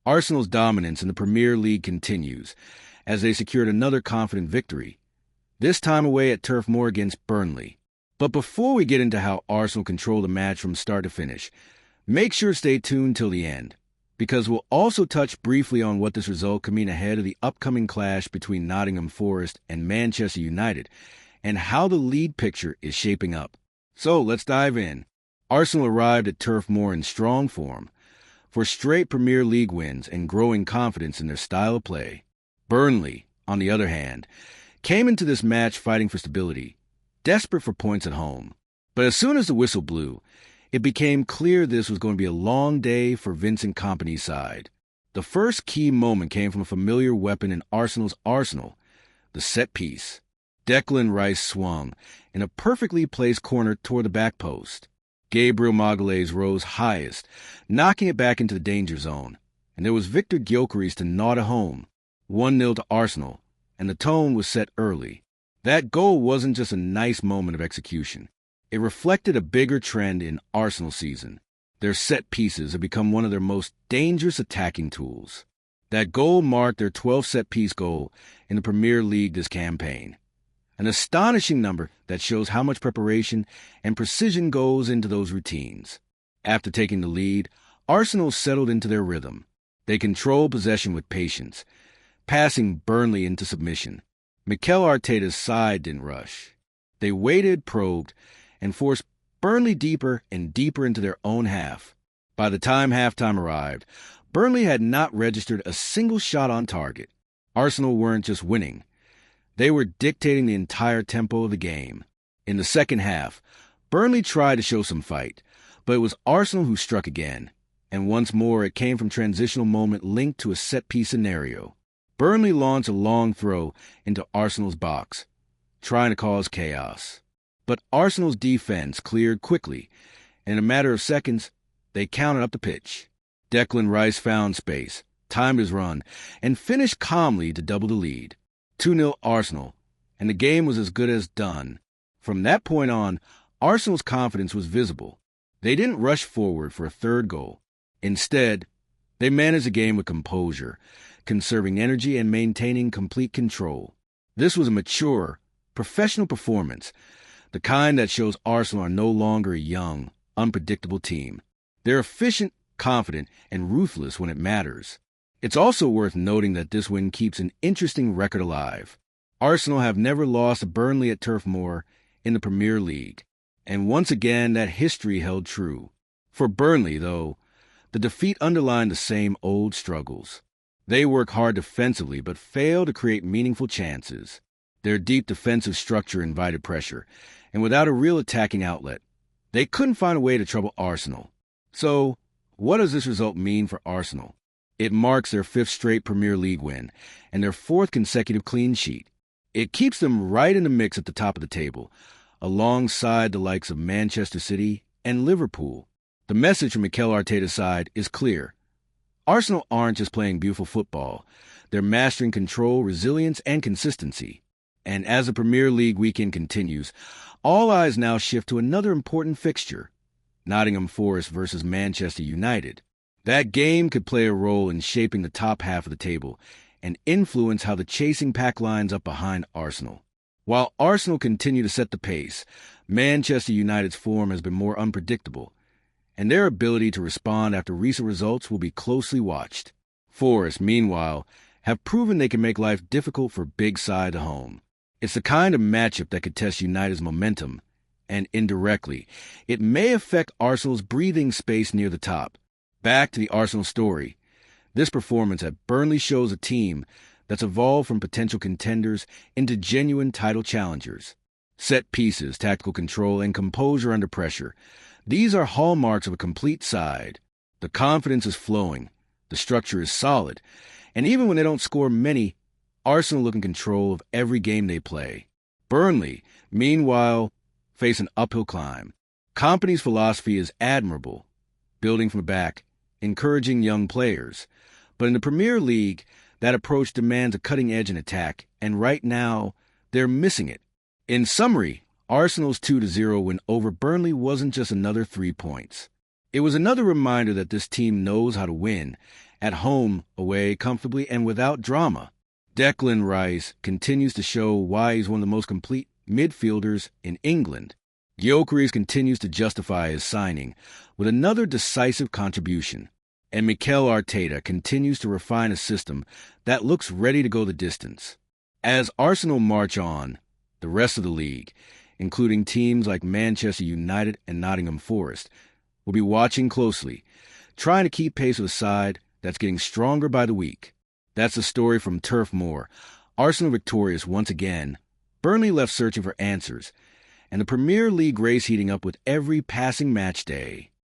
Arsenal's dominance in the Premier League continues as they secured another confident victory, this time away at Turf Moor against Burnley. But before we get into how Arsenal controlled the match from start to finish, make sure to stay tuned till the end, because we'll also touch briefly on what this result could mean ahead of the upcoming clash between Nottingham Forest and Manchester United, and how the lead picture is shaping up. So let's dive in. Arsenal arrived at Turf Moor in strong form, for straight Premier League wins and growing confidence in their style of play. Burnley, on the other hand, came into this match fighting for stability, desperate for points at home. But as soon as the whistle blew, it became clear this was going to be a long day for Vincent Kompany's side. The first key moment came from a familiar weapon in Arsenal's arsenal, the set piece. Declan Rice swung in a perfectly placed corner toward the back post. Gabriel Magalhaes rose highest, knocking it back into the danger zone, and there was Viktor Gyökeres to gnaw it home, 1-0 to Arsenal, and the tone was set early. That goal wasn't just a nice moment of execution. It reflected a bigger trend in Arsenal season. Their set pieces have become one of their most dangerous attacking tools. That goal marked their 12th set-piece goal in the Premier League this campaign. An astonishing number that shows how much preparation and precision goes into those routines. After taking the lead, Arsenal settled into their rhythm. They controlled possession with patience, passing Burnley into submission. Mikel Arteta's side didn't rush. They waited, probed, and forced Burnley deeper and deeper into their own half. By the time halftime arrived, Burnley had not registered a single shot on target. Arsenal weren't just winning. They were dictating the entire tempo of the game. In the second half, Burnley tried to show some fight, but it was Arsenal who struck again. And once more, it came from transitional moment linked to a set-piece scenario. Burnley launched a long throw into Arsenal's box, trying to cause chaos. But Arsenal's defense cleared quickly, and in a matter of seconds, they counted up the pitch. Declan Rice found space, timed his run, and finished calmly to double the lead. 2-0 Arsenal, and the game was as good as done. From that point on, Arsenal's confidence was visible. They didn't rush forward for a third goal. Instead, they managed the game with composure, conserving energy and maintaining complete control. This was a mature, professional performance, the kind that shows Arsenal are no longer a young, unpredictable team. They're efficient, confident, and ruthless when it matters. It's also worth noting that this win keeps an interesting record alive. Arsenal have never lost to Burnley at Turf Moor in the Premier League, and once again that history held true. For Burnley, though, the defeat underlined the same old struggles. They work hard defensively but fail to create meaningful chances. Their deep defensive structure invited pressure, and without a real attacking outlet, they couldn't find a way to trouble Arsenal. So, what does this result mean for Arsenal? It marks their 5th straight Premier League win and their 4th consecutive clean sheet. It keeps them right in the mix at the top of the table, alongside the likes of Manchester City and Liverpool. The message from Mikel Arteta's side is clear. Arsenal aren't just playing beautiful football. They're mastering control, resilience, and consistency. And as the Premier League weekend continues, all eyes now shift to another important fixture, Nottingham Forest versus Manchester United. That game could play a role in shaping the top half of the table and influence how the chasing pack lines up behind Arsenal. While Arsenal continue to set the pace, Manchester United's form has been more unpredictable, and their ability to respond after recent results will be closely watched. Forest, meanwhile, have proven they can make life difficult for big side at home. It's the kind of matchup that could test United's momentum, and indirectly, it may affect Arsenal's breathing space near the top. Back to the Arsenal story. This performance at Burnley shows a team that's evolved from potential contenders into genuine title challengers. Set pieces, tactical control, and composure under pressure. These are hallmarks of a complete side. The confidence is flowing, the structure is solid, and even when they don't score many, Arsenal look in control of every game they play. Burnley, meanwhile, face an uphill climb. Kompany's philosophy is admirable, building from the back, encouraging young players. But in the Premier League, that approach demands a cutting edge in attack, and right now, they're missing it. In summary, Arsenal's 2-0 win over Burnley wasn't just another 3 points. It was another reminder that this team knows how to win at home, away, comfortably, and without drama. Declan Rice continues to show why he's one of the most complete midfielders in England. Gyökeres continues to justify his signing with another decisive contribution. And Mikel Arteta continues to refine a system that looks ready to go the distance. As Arsenal march on, the rest of the league, including teams like Manchester United and Nottingham Forest, will be watching closely, trying to keep pace with a side that's getting stronger by the week. That's the story from Turf Moor. Arsenal victorious once again, Burnley left searching for answers, and the Premier League race heating up with every passing match day.